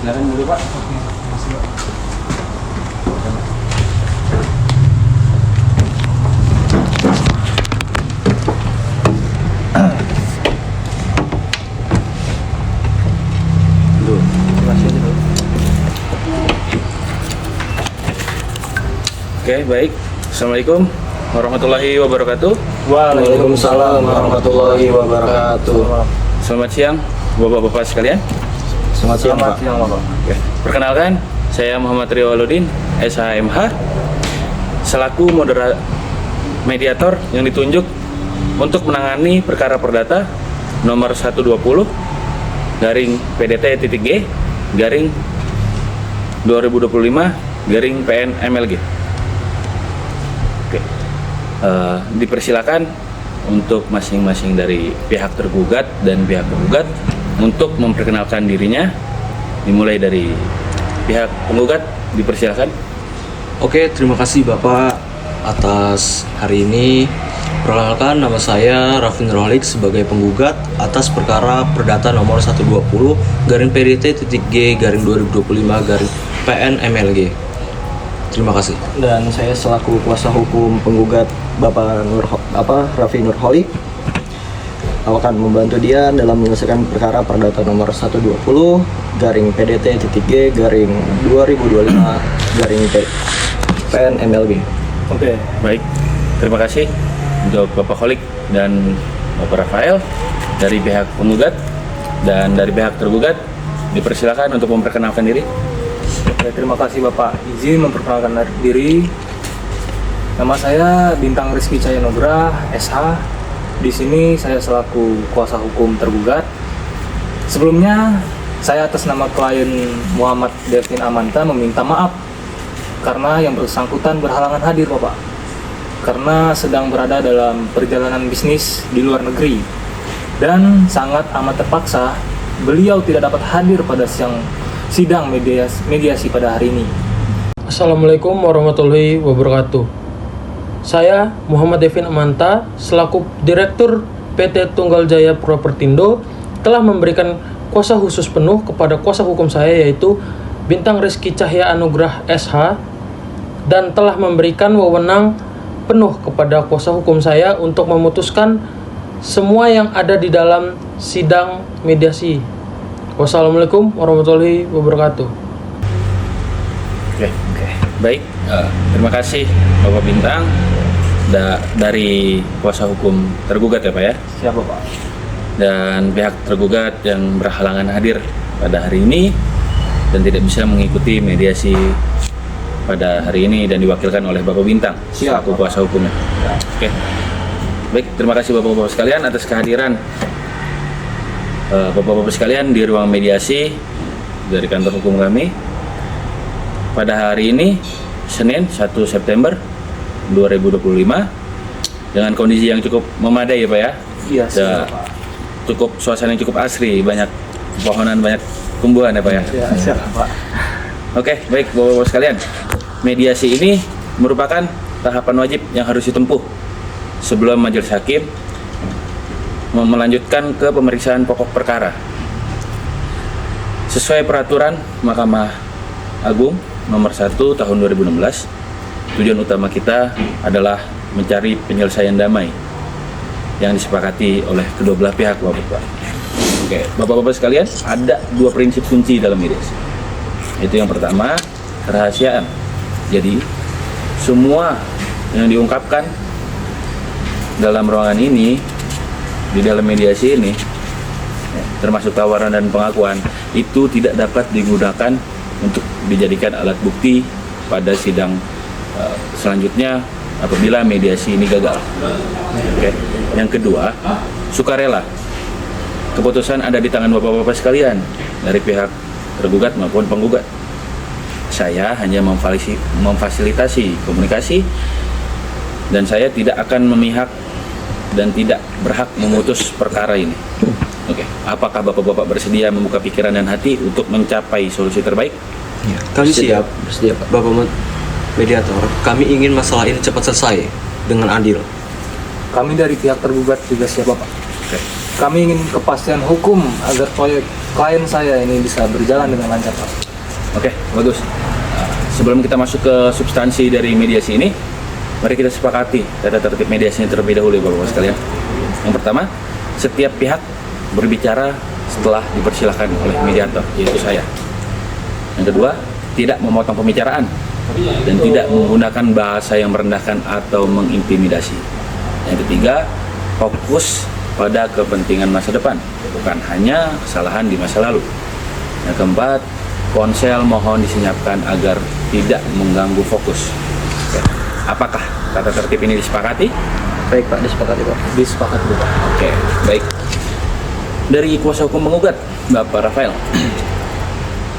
Silakan dulu Pak. Oke, baik. Assalamualaikum warahmatullahi wabarakatuh. Waalaikumsalam warahmatullahi wabarakatuh. Selamat siang, Bapak-bapak sekalian. Selamat siang, Pak. Oke. Perkenalkan, saya Muhammad Rio Waludin, SHMH, selaku mediator yang ditunjuk untuk menangani perkara perdata nomor 120 garing PDT.G garing 2025 garing PN MLG. Oke. Dipersilakan untuk masing-masing dari pihak tergugat dan pihak penggugat untuk memperkenalkan dirinya. Dimulai dari pihak penggugat, dipersilakan. Oke, terima kasih Bapak atas hari ini. Perkenalkan, nama saya Raffi Nurholik sebagai penggugat atas perkara perdata nomor 120 garing PDT.G garing 2025 garing PN MLG. Terima kasih. Dan saya selaku kuasa hukum penggugat Bapak Raffi Nurholik akan membantu dia dalam menyelesaikan perkara perdata nomor 120 garing PDT.G garing 2025 garing PN MLG. Oke, baik. Terima kasih untuk Bapak Holik dan Bapak Rafael dari pihak penggugat dan dari pihak tergugat. Dipersilakan untuk memperkenalkan diri. Oke, terima kasih Bapak. Izin memperkenalkan diri. Nama saya Bintang Rizky Cahyanugrah, SH. Di sini saya selaku kuasa hukum tergugat. Sebelumnya, saya atas nama klien Muhammad Devin Amanta meminta maaf karena yang bersangkutan berhalangan hadir, Bapak. Karena sedang berada dalam perjalanan bisnis di luar negeri dan sangat amat terpaksa beliau tidak dapat hadir pada sidang mediasi pada hari ini. Assalamualaikum warahmatullahi wabarakatuh. Saya Muhammad Devin Amanta selaku Direktur PT Tunggal Jaya Propertindo telah memberikan kuasa khusus penuh kepada kuasa hukum saya yaitu Bintang Rizky Cahya Anugrah SH dan telah memberikan wewenang penuh kepada kuasa hukum saya untuk memutuskan semua yang ada di dalam sidang mediasi. Wassalamualaikum warahmatullahi wabarakatuh. Oke. Baik, terima kasih Bapak Bintang dari kuasa hukum tergugat ya Pak ya. Siapa Pak? Dan pihak tergugat yang berhalangan hadir pada hari ini dan tidak bisa mengikuti mediasi pada hari ini dan diwakilkan oleh Bapak Bintang selaku kuasa hukumnya. Oke. Baik, terima kasih Bapak-bapak sekalian atas kehadiran Bapak-bapak sekalian di ruang mediasi dari kantor hukum kami pada hari ini Senin 1 September 2025 dengan kondisi yang cukup memadai ya Pak ya. Iya, siapa Pak? Cukup suasana yang cukup asri, banyak pepohonan, banyak tumbuhan ya Pak ya. Iya, siapa Pak? Oke, baik Bapak-bapak sekalian. Mediasi ini merupakan tahapan wajib yang harus ditempuh sebelum majelis hakim melanjutkan ke pemeriksaan pokok perkara. Sesuai peraturan Mahkamah Agung nomor 1 tahun 2016, tujuan utama kita adalah mencari penyelesaian damai yang disepakati oleh kedua belah pihak, Bapak-bapak. Oke, Bapak-bapak sekalian, ada dua prinsip kunci dalam mediasi. Itu yang pertama, kerahasiaan. Jadi, semua yang diungkapkan dalam ruangan ini, di dalam mediasi ini, termasuk tawaran dan pengakuan, itu tidak dapat digunakan untuk dijadikan alat bukti pada sidang selanjutnya apabila mediasi ini gagal. Oke. Yang kedua, sukarela. Keputusan ada di tangan Bapak-bapak sekalian dari pihak tergugat maupun penggugat. Saya hanya memfasilitasi komunikasi dan saya tidak akan memihak dan tidak berhak memutus perkara ini. Oke. Apakah Bapak-bapak bersedia membuka pikiran dan hati untuk mencapai solusi terbaik? Ya, kami siap. Bersedia, Pak. Bapak mediator, kami ingin masalah ini cepat selesai dengan adil. Kami dari pihak tergugat juga siapa Pak? Oke. Kami ingin kepastian hukum agar proyek klien saya ini bisa berjalan dengan lancar, Pak. Oke, bagus. Sebelum kita masuk ke substansi dari mediasi ini, mari kita sepakati tata tertib mediasi ini terlebih dahulu, Bapak-Bapak sekalian. Yang pertama, setiap pihak berbicara setelah dipersilahkan oleh mediator, yaitu saya. Yang kedua, tidak memotong pembicaraan dan tidak menggunakan bahasa yang merendahkan atau mengintimidasi. Yang ketiga, fokus pada kepentingan masa depan, bukan hanya kesalahan di masa lalu. Yang keempat, ponsel mohon disenyapkan agar tidak mengganggu fokus. Oke. Apakah tata tertib ini disepakati? Baik Pak, disepakati Pak. Disepakati, Pak. Oke, baik. Dari kuasa hukum penggugat, Bapak Rafael,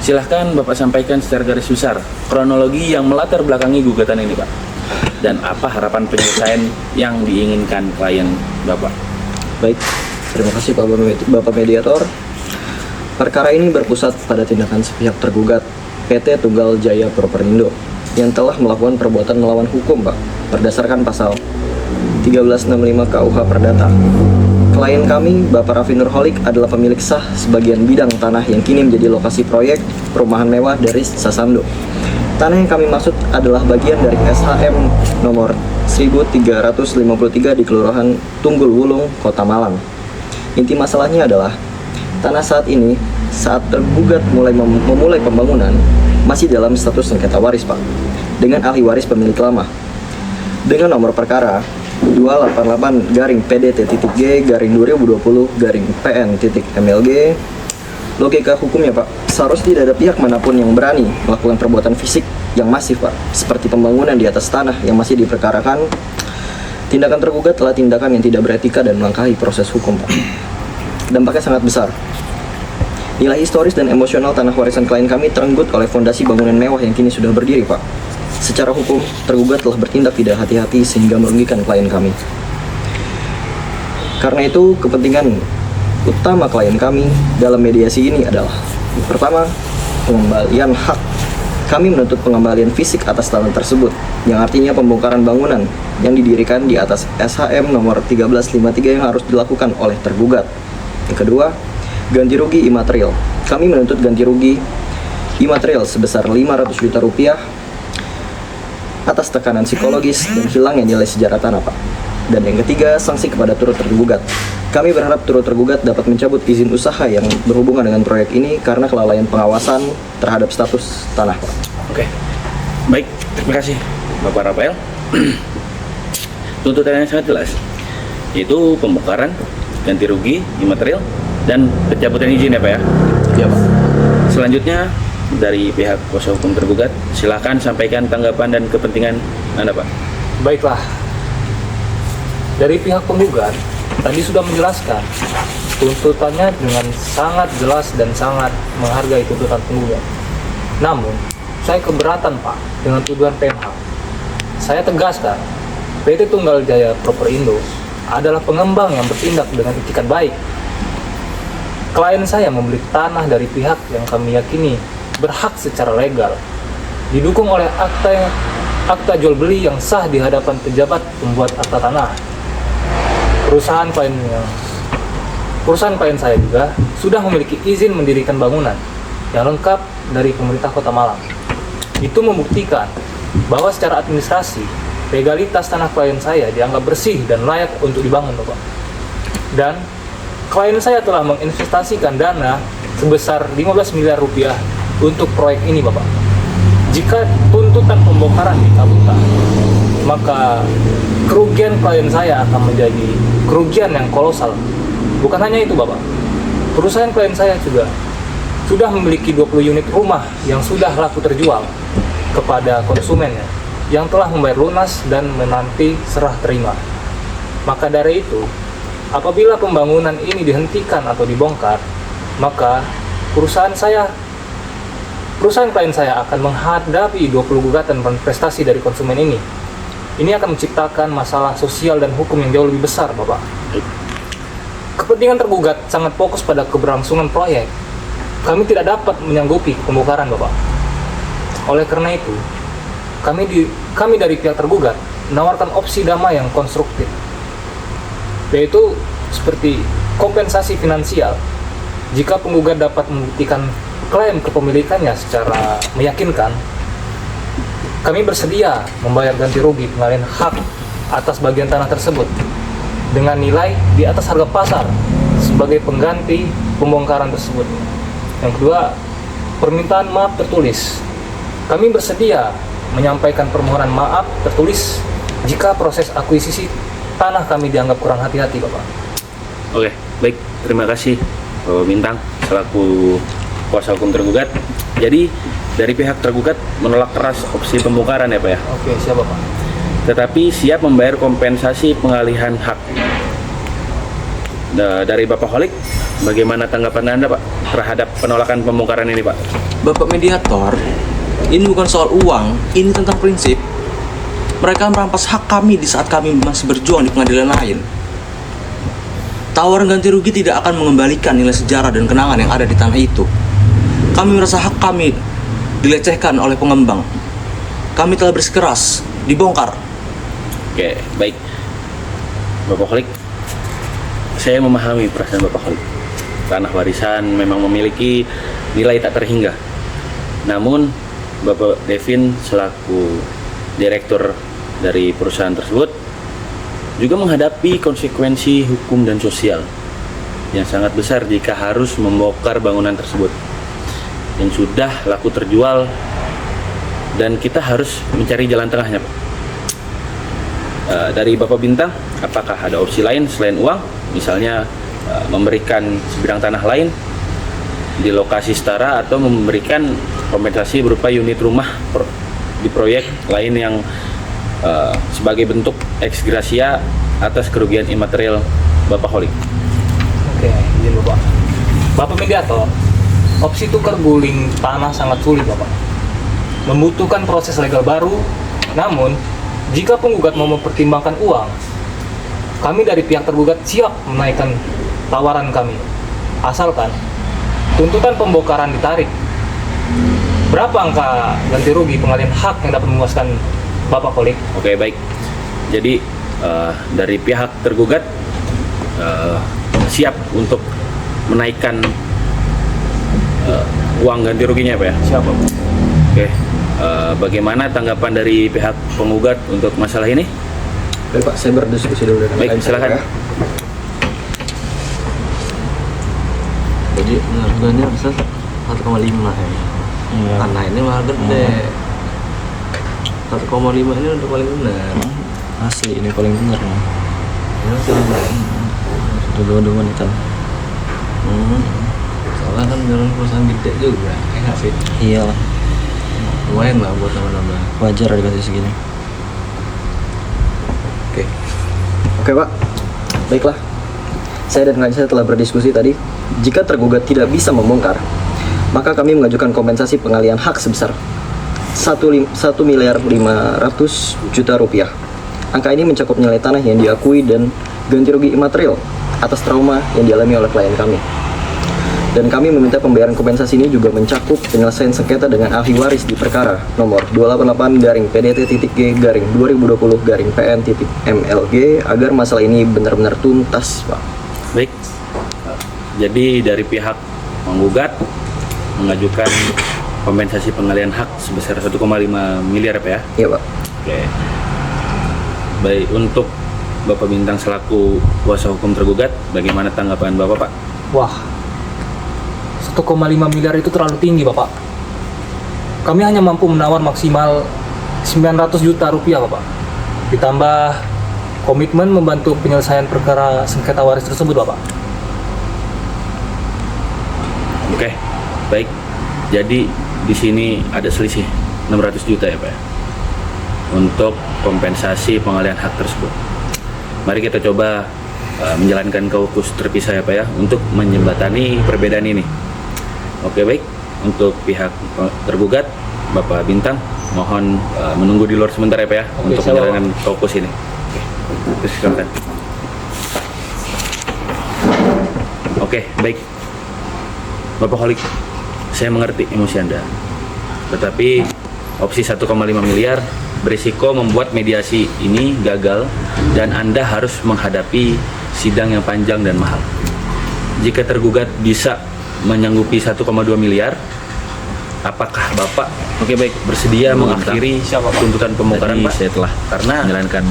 silahkan Bapak sampaikan secara garis besar kronologi yang melatar belakangi gugatan ini, Pak. Dan apa harapan penyelesaian yang diinginkan klien Bapak? Baik, terima kasih Bapak Mediator. Perkara ini berpusat pada tindakan sepihak tergugat PT Tunggal Jaya Properindo yang telah melakukan perbuatan melawan hukum, Pak, berdasarkan pasal 1365 KUH Perdata. Klien kami, Bapak Raffi Nurholik, adalah pemilik sah sebagian bidang tanah yang kini menjadi lokasi proyek perumahan mewah dari Sasando. Tanah yang kami maksud adalah bagian dari SHM nomor 1353 di Kelurahan Tunggul Wulung, Kota Malang. Inti masalahnya adalah tanah saat tergugat memulai pembangunan masih dalam status sengketa waris, Pak, dengan ahli waris pemilik lama. Dengan nomor perkara 288-G/2020-PN.MLG. Logika hukumnya, Pak, seharusnya tidak ada pihak manapun yang berani melakukan perbuatan fisik yang masif, Pak, seperti pembangunan di atas tanah yang masih diperkarakan. Tindakan tergugat adalah tindakan yang tidak beretika dan melangkahi proses hukum, Pak. Dampaknya sangat besar. Nilai historis dan emosional tanah warisan klien kami terenggut oleh fondasi bangunan mewah yang kini sudah berdiri, Pak. Secara hukum, tergugat telah bertindak tidak hati-hati sehingga merugikan klien kami. Karena itu, kepentingan utama klien kami dalam mediasi ini adalah: pertama, pengembalian hak. Kami menuntut pengembalian fisik atas tanah tersebut, yang artinya pembongkaran bangunan yang didirikan di atas SHM nomor 1353 yang harus dilakukan oleh tergugat. Yang kedua, ganti rugi imaterial. Kami menuntut ganti rugi imaterial sebesar 500 juta rupiah atas tekanan psikologis dan hilangnya nilai sejarah tanah, Pak. Dan yang ketiga, sanksi kepada turut tergugat. Kami berharap turut tergugat dapat mencabut izin usaha yang berhubungan dengan proyek ini karena kelalaian pengawasan terhadap status tanah, Pak. Oke, baik, terima kasih Bapak Rafael. Tuntutannya sangat jelas, yaitu pembongkaran, ganti rugi imaterial, dan pencabutan izin, ya Pak ya? Iya, Pak. Selanjutnya, dari pihak kuasa hukum tergugat, silakan sampaikan tanggapan dan kepentingan Anda, Pak. Baiklah. Dari pihak penggugat tadi sudah menjelaskan tuntutannya dengan sangat jelas dan sangat menghargai tuntutan penggugat. Namun, saya keberatan, Pak, dengan tuduhan PMH. Saya tegaskan, PT Tunggal Jaya Properindo adalah pengembang yang bertindak dengan itikat baik. Klien saya membeli tanah dari pihak yang kami yakini berhak secara legal, didukung oleh akta jual beli yang sah di hadapan pejabat pembuat akta tanah. Perusahaan klien saya juga sudah memiliki izin mendirikan bangunan yang lengkap dari pemerintah Kota Malang. Itu membuktikan bahwa secara administrasi, legalitas tanah klien saya dianggap bersih dan layak untuk dibangun, Bapak. Dan klien saya telah menginvestasikan dana sebesar 15 miliar rupiah untuk proyek ini, Bapak. Jika tuntutan pembongkaran dikabulkan, maka kerugian klien saya akan menjadi kerugian yang kolosal. Bukan hanya itu, Bapak. Perusahaan klien saya juga sudah memiliki 20 unit rumah yang sudah laku terjual kepada konsumennya yang telah membayar lunas dan menanti serah terima. Maka dari itu, apabila pembangunan ini dihentikan atau dibongkar, maka perusahaan klien saya akan menghadapi 20 gugatan dan prestasi dari konsumen ini. Ini akan menciptakan masalah sosial dan hukum yang jauh lebih besar, Bapak. Kepentingan tergugat sangat fokus pada keberlangsungan proyek. Kami tidak dapat menyanggupi pembongkaran, Bapak. Oleh karena itu, kami dari pihak tergugat menawarkan opsi damai yang konstruktif, yaitu seperti kompensasi finansial jika penggugat dapat membuktikan klaim kepemilikannya secara meyakinkan, kami bersedia membayar ganti rugi pengalihan hak atas bagian tanah tersebut dengan nilai di atas harga pasar sebagai pengganti pembongkaran tersebut. Yang kedua, permintaan maaf tertulis. Kami bersedia menyampaikan permohonan maaf tertulis jika proses akuisisi tanah kami dianggap kurang hati-hati, Bapak. Oke, baik. Terima kasih Bapak Bintang selaku kuasa hukum tergugat. Jadi dari pihak tergugat menolak keras opsi pembongkaran ya Pak ya. Oke, siap Bapak. Tetapi siap membayar kompensasi pengalihan hak. Dari Bapak Holik, bagaimana tanggapan Anda Pak terhadap penolakan pembongkaran ini Pak? Bapak mediator, ini bukan soal uang, ini tentang prinsip. Mereka merampas hak kami di saat kami masih berjuang di pengadilan lain. Tawaran ganti rugi tidak akan mengembalikan nilai sejarah dan kenangan yang ada di tanah itu. Kami merasa hak kami dilecehkan oleh pengembang. Kami telah bersikeras, dibongkar. Oke, baik. Bapak Holik, saya memahami perasaan Bapak Holik. Tanah warisan memang memiliki nilai tak terhingga. Namun, Bapak Devin selaku direktur dari perusahaan tersebut juga menghadapi konsekuensi hukum dan sosial yang sangat besar jika harus membongkar bangunan tersebut yang sudah laku terjual, dan kita harus mencari jalan tengahnya Pak. Dari Bapak Bintang, apakah ada opsi lain selain uang, misalnya memberikan sebidang tanah lain di lokasi setara atau memberikan kompensasi berupa unit rumah di proyek lain yang sebagai bentuk ex gratia atas kerugian imaterial Bapak Holik? Oke, izin Bapak. Bapak mediator, opsi tukar guling tanah sangat sulit Bapak. Membutuhkan proses legal baru, namun jika penggugat mau mempertimbangkan uang, kami dari pihak tergugat siap menaikkan tawaran kami. Asalkan tuntutan pembongkaran ditarik. Berapa angka ganti rugi pengalihan hak yang dapat memuaskan Bapak Holik? Oke, baik. Jadi dari pihak tergugat siap untuk menaikkan uang ganti ruginya Pak ya? Siap Bapak. Oke. Bagaimana tanggapan dari pihak penggugat untuk masalah ini? Baik Pak, saya berdiskusi dulu dengan Baik, klien saya, silakan. Pak, ya. Jadi harganya bisa 1,5 ya. Tanah ini mahal gede. 1,5 ini udah paling benar. Asli ini paling benar nih. Ya, sama. Dulu wanita. Soalnya kan jalan perusahaan gede juga, nggak sih? Iya lah, Lumayan lah buat nambah-nambah. wajar dikasih segini. Oke. Oke Pak, baiklah. Saya dan klien saya telah berdiskusi tadi. Jika tergugat tidak bisa membongkar, maka kami mengajukan kompensasi pengalihan hak sebesar 1.500.000.000 rupiah. Angka ini mencakup nilai tanah yang diakui dan ganti rugi imaterial atas trauma yang dialami oleh klien kami. Dan kami meminta pembayaran kompensasi ini juga mencakup penyelesaian sengketa dengan ahli waris di perkara nomor 288-PDT-G/2020-PN-MLG agar masalah ini benar-benar tuntas, Pak. Baik. Jadi dari pihak penggugat mengajukan kompensasi pengalihan hak sebesar 1,5 miliar Pak ya? Iya, Pak. Oke. Baik, untuk Bapak Bintang selaku kuasa hukum tergugat, bagaimana tanggapan Bapak Pak? Wah, 1,5 miliar itu terlalu tinggi Bapak. Kami hanya mampu menawar maksimal 900 juta rupiah Bapak. Ditambah komitmen membantu penyelesaian perkara sengketa waris tersebut Bapak. Oke, baik. Jadi di sini ada selisih 600 juta ya Pak ya? Untuk kompensasi pengalihan hak tersebut. Mari kita coba menjalankan kaukus terpisah ya Pak ya, untuk menjembatani perbedaan ini. Oke, baik. Untuk pihak tergugat, Bapak Bintang, mohon menunggu di luar sebentar ya Pak ya, Oke, untuk siap, menjalankan kaukus ini. Oke, silakan. Oke, baik. Bapak Holik, saya mengerti emosi Anda. Tetapi opsi 1,5 miliar berisiko membuat mediasi ini gagal dan Anda harus menghadapi sidang yang panjang dan mahal. Jika tergugat bisa menyanggupi 1,2 miliar. Apakah Bapak bersedia mengakhiri tuntutan pembongkaran Pak? Saya telah karena menjalankan,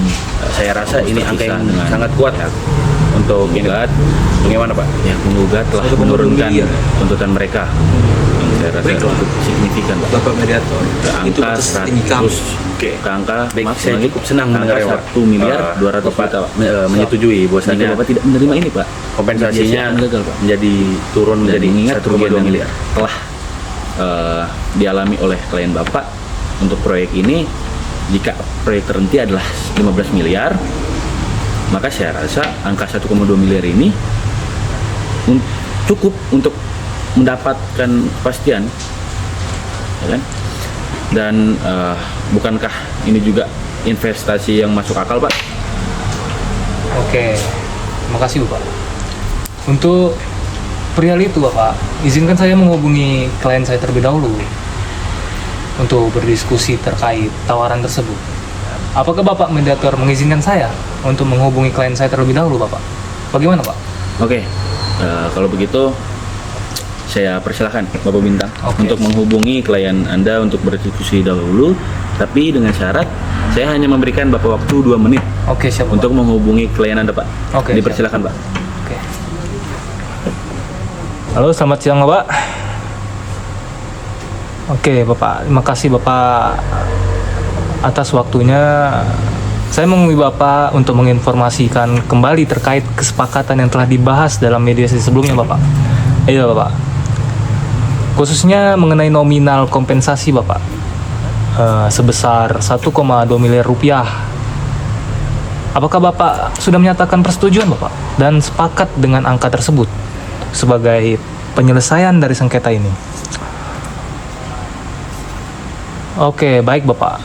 saya rasa ini angka yang sangat kuat ya untuk penggugat. Bagaimana Pak? Yang penggugat telah menurunkan tuntutan mereka. Saya rasa cukup signifikan Pak. Bapak mediator, Ke itu angka batas tinggi kami. 100, ke angka, saya cukup senang mendengar 1 miliar 200 juta Pak. Menyetujui bahwasanya Bapak tidak menerima ini Pak. Kompensasinya gagal Pak. Menjadi turun menjadi 1,2 miliar. Telah dialami oleh klien Bapak untuk proyek ini. Jika proyek terhenti adalah 15 miliar, maka saya rasa angka 1,2 miliar ini cukup untuk mendapatkan kepastian, ya kan? Dan bukankah ini juga investasi yang masuk akal Pak? Oke, makasih Bapak. Untuk perihal itu Bapak, izinkan saya menghubungi klien saya terlebih dahulu untuk berdiskusi terkait tawaran tersebut. Apakah Bapak mediator mengizinkan saya untuk menghubungi klien saya terlebih dahulu Bapak? Bagaimana Pak? Oke, kalau begitu saya persilahkan Bapak Bintang untuk menghubungi klien Anda untuk berdiskusi dahulu, tapi dengan syarat saya hanya memberikan Bapak waktu 2 menit Oke, siap untuk menghubungi klien Anda Pak. Oke, dipersilahkan Pak. Oke. Halo, selamat siang Bapak. Oke Bapak, terima kasih Bapak atas waktunya. Saya menghubungi Bapak untuk menginformasikan kembali terkait kesepakatan yang telah dibahas dalam mediasi sebelumnya Bapak. Iya Bapak. Khususnya mengenai nominal kompensasi Bapak sebesar 1,2 miliar rupiah. Apakah Bapak sudah menyatakan persetujuan Bapak dan sepakat dengan angka tersebut sebagai penyelesaian dari sengketa ini? Oke, baik Bapak.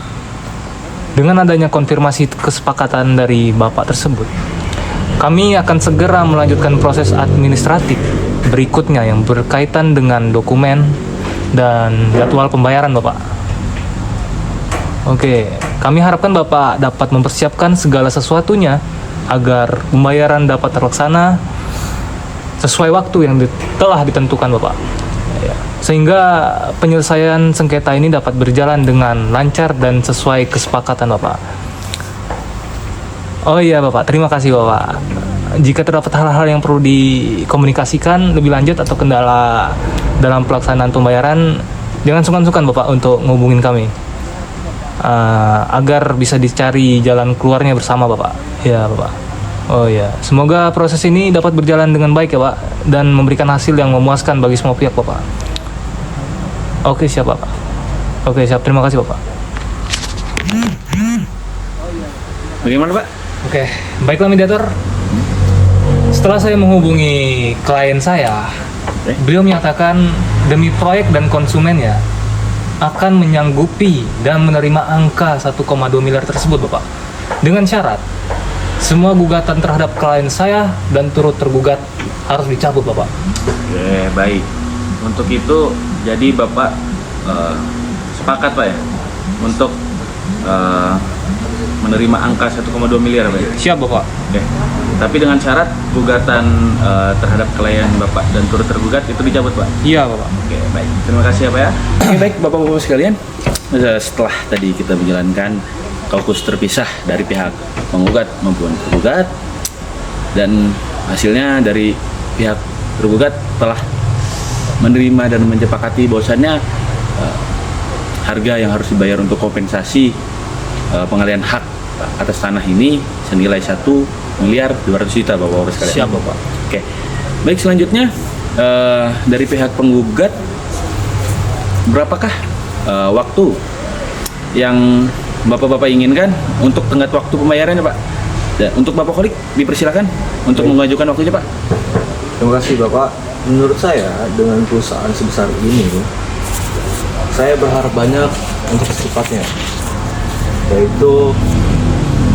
Dengan adanya konfirmasi kesepakatan dari Bapak tersebut, kami akan segera melanjutkan proses administratif berikutnya yang berkaitan dengan dokumen dan jadwal pembayaran Bapak. Oke, kami harapkan Bapak dapat mempersiapkan segala sesuatunya agar pembayaran dapat terlaksana sesuai waktu yang telah ditentukan Bapak. Sehingga penyelesaian sengketa ini dapat berjalan dengan lancar dan sesuai kesepakatan Bapak. Oh iya Bapak, terima kasih Bapak. Jika terdapat hal-hal yang perlu dikomunikasikan lebih lanjut atau kendala dalam pelaksanaan pembayaran, jangan sungkan-sungkan Bapak untuk ngubungin kami agar bisa dicari jalan keluarnya bersama Bapak. Ya Bapak. Oh ya, semoga proses ini dapat berjalan dengan baik ya Pak, dan memberikan hasil yang memuaskan bagi semua pihak Bapak. Oke siap Bapak. Oke siap, terima kasih Bapak. Bagaimana Pak? Oke, baiklah mediator. Setelah saya menghubungi klien saya, beliau menyatakan demi proyek dan konsumennya akan menyanggupi dan menerima angka 1,2 miliar tersebut Bapak. Dengan syarat semua gugatan terhadap klien saya dan turut tergugat harus dicabut Bapak. Oke, baik. Untuk itu, jadi Bapak sepakat Pak ya untuk menerima angka 1,2 miliar Pak ya? Siap Bapak. Oke. Tapi dengan syarat gugatan terhadap klien Bapak dan turut tergugat itu dicabut Pak? Iya Bapak. Oke, baik. Terima kasih ya Pak ya. Oke, baik Bapak-Bapak sekalian. Setelah tadi kita menjalankan kaukus terpisah dari pihak penggugat maupun tergugat, dan hasilnya dari pihak tergugat telah menerima dan menyepakati bahwasannya harga yang harus dibayar untuk kompensasi pengalihan hak atas tanah ini senilai 1 miliar 200 juta Bapak-Bapak sekalian. Siap Bapak. Oke. Baik, selanjutnya dari pihak penggugat, berapakah waktu yang Bapak-Bapak inginkan untuk tenggat waktu pembayarannya Pak? Dan untuk Bapak Kholik dipersilakan untuk mengajukan waktunya Pak. Terima kasih Bapak. Menurut saya dengan perusahaan sebesar ini, saya berharap banyak untuk secepatnya, yaitu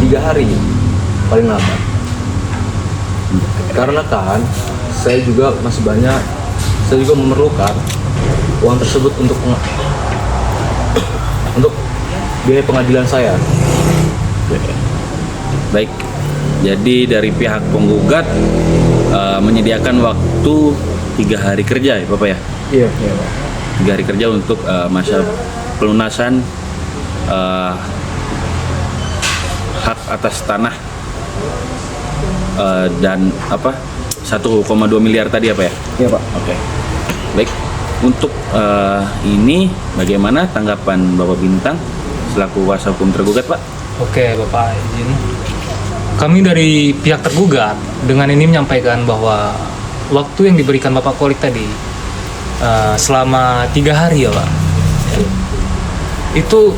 3 hari paling lambat. Karena kan saya juga masih banyak, saya juga memerlukan uang tersebut untuk biaya pengadilan saya. Baik, jadi dari pihak penggugat menyediakan waktu 3 hari kerja ya Bapak ya? Iya, iya Pak. 3 hari kerja untuk masa pelunasan hak atas tanah dan 1,2 miliar tadi apa ya? Iya Pak. Oke. Baik. Untuk ini bagaimana tanggapan Bapak Bintang selaku kuasa hukum tergugat, Pak? Oke, Bapak izin. Kami dari pihak tergugat dengan ini menyampaikan bahwa waktu yang diberikan Bapak Kolik tadi selama 3 hari ya Pak, itu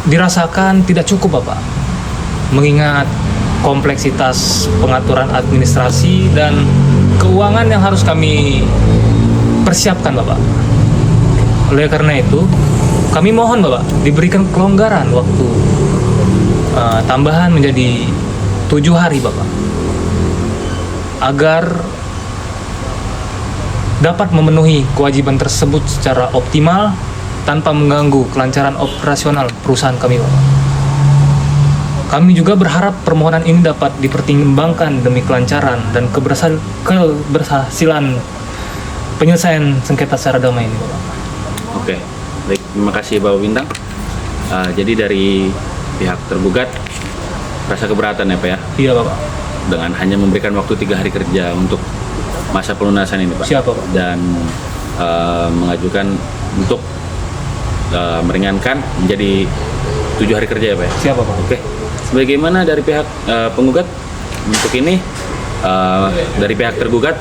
dirasakan tidak cukup Bapak, mengingat kompleksitas pengaturan administrasi dan keuangan yang harus kami persiapkan Bapak. Oleh karena itu, kami mohon Bapak diberikan kelonggaran waktu tambahan menjadi 7 hari Bapak, agar dapat memenuhi kewajiban tersebut secara optimal tanpa mengganggu kelancaran operasional perusahaan kami Bapak. Kami juga berharap permohonan ini dapat dipertimbangkan demi kelancaran dan keberhasilan penyelesaian sengketa secara damai ini Bapak. Oke. Baik, terima kasih Bapak Bintang. Jadi dari pihak tergugat rasa keberatan ya Pak ya? Iya Bapak. Dengan hanya memberikan waktu 3 hari kerja untuk masa pelunasan ini Pak. Siapa Pak? Dan mengajukan untuk meringankan menjadi 7 hari kerja ya Pak ya? Siapa Pak? Oke. Sebagaimana dari pihak penggugat untuk ini dari pihak tergugat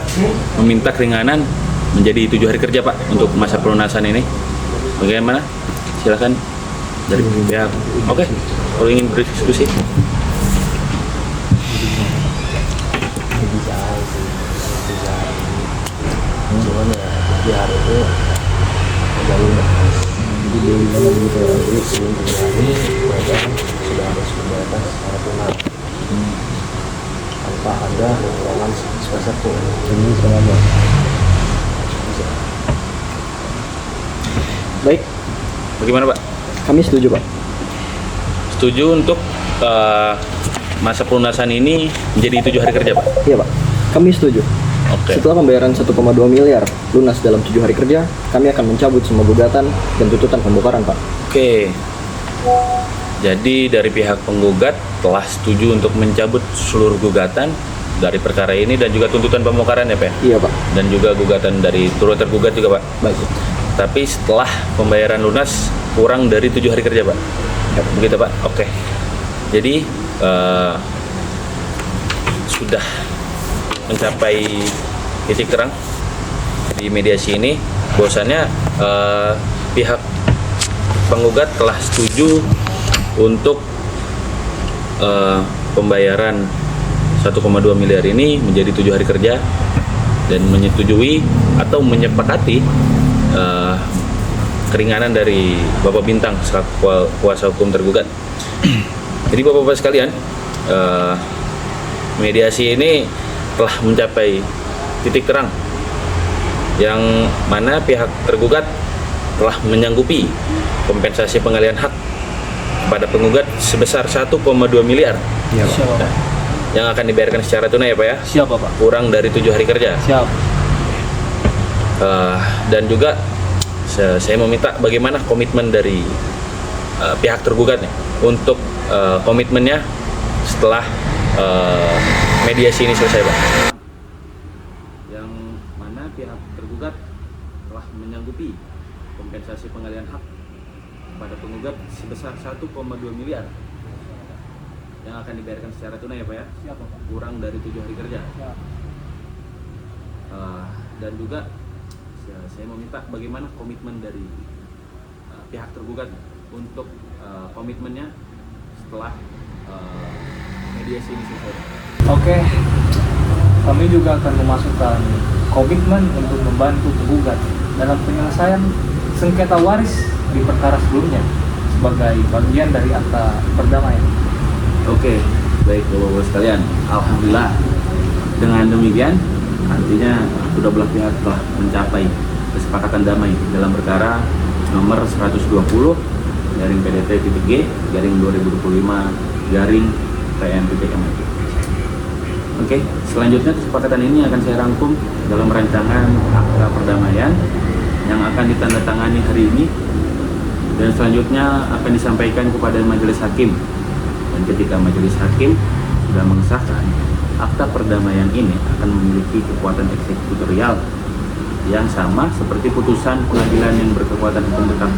meminta keringanan menjadi 7 hari kerja Pak untuk masa pelunasan ini. Bagaimana? Silakan dari pihak. Oke. Kalau ingin berdiskusi. Tanpa ada pengurangan sebesar pun ini semuanya. Baik, Bagaimana Pak? kami setuju Pak. Setuju untuk masa pelunasan ini menjadi 7 hari kerja Pak? Iya Pak, kami setuju. Oke. Setelah pembayaran 1,2 miliar lunas dalam 7 hari kerja, kami akan mencabut semua gugatan dan tuntutan pembongkaran Pak. Oke. Jadi dari pihak penggugat telah setuju untuk mencabut seluruh gugatan dari perkara ini dan juga tuntutan pembongkaran ya Pak? Iya Pak. Dan juga gugatan dari turut tergugat juga Pak? Baik. Tapi setelah pembayaran lunas kurang dari 7 hari kerja Pak? Ya. Begitu Pak? Oke. Jadi sudah mencapai titik terang di mediasi ini bahwasannya pihak penggugat telah setuju untuk pembayaran 1,2 miliar ini menjadi 7 hari kerja dan menyetujui atau menyepakati keringanan dari Bapak Bintang selaku kuasa hukum tergugat. Jadi Bapak-Bapak sekalian, mediasi ini telah mencapai titik terang yang mana pihak tergugat telah menyanggupi kompensasi pengalihan hak kepada penggugat sebesar 1,2 miliar Siapa Pak? yang akan dibayarkan secara tunai ya Pak ya, Siapa Pak? kurang dari 7 hari kerja. Siap. Dan juga saya meminta bagaimana komitmen dari pihak tergugat nih untuk komitmennya setelah mediasi ini selesai Pak. Yang mana pihak tergugat telah menyanggupi kompensasi pengalihan hak kepada penggugat sebesar 1,2 miliar yang akan dibayarkan secara tunai ya Pak ya, Siapa Pak? kurang dari 7 hari kerja. Siap. Dan juga saya meminta bagaimana komitmen dari pihak tergugat untuk komitmennya setelah mediasi ini selesai. Oke, kami juga akan memasukkan komitmen untuk membantu penggugat dalam penyelesaian sengketa waris di perkara sebelumnya sebagai bagian dari akta perdamaian. Oke, baik Bapak-Bapak sekalian, alhamdulillah dengan demikian artinya kedua belah pihak telah mencapai kesepakatan damai dalam perkara nomor 120 garing PDT.G garing 2025 garing PN.MIP. Oke, selanjutnya kesepakatan ini akan saya rangkum dalam rancangan akta perdamaian yang akan ditandatangani hari ini, dan selanjutnya akan disampaikan kepada majelis hakim. Dan ketika majelis hakim sudah mengesahkan, akta perdamaian ini akan memiliki kekuatan eksekutorial yang sama seperti putusan pengadilan yang berkekuatan hukum tetap.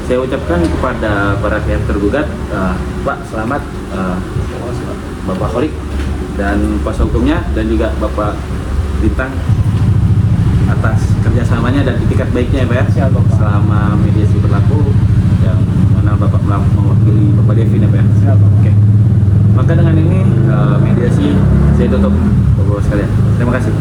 Saya ucapkan kepada para pihak tergugat, Pak selamat, Bapak Kholik dan kuasa hukumnya, dan juga Bapak Bintang atas kerjasamanya dan itikat baiknya ya Pak ya. Siap, Bapak. Selama mediasi berlaku, yang mana Bapak mewakili Bapak Devin ya Pak ya. Siap, Bapak. Oke. Maka dengan ini mediasi saya tutup Bapak sekalian. Terima kasih.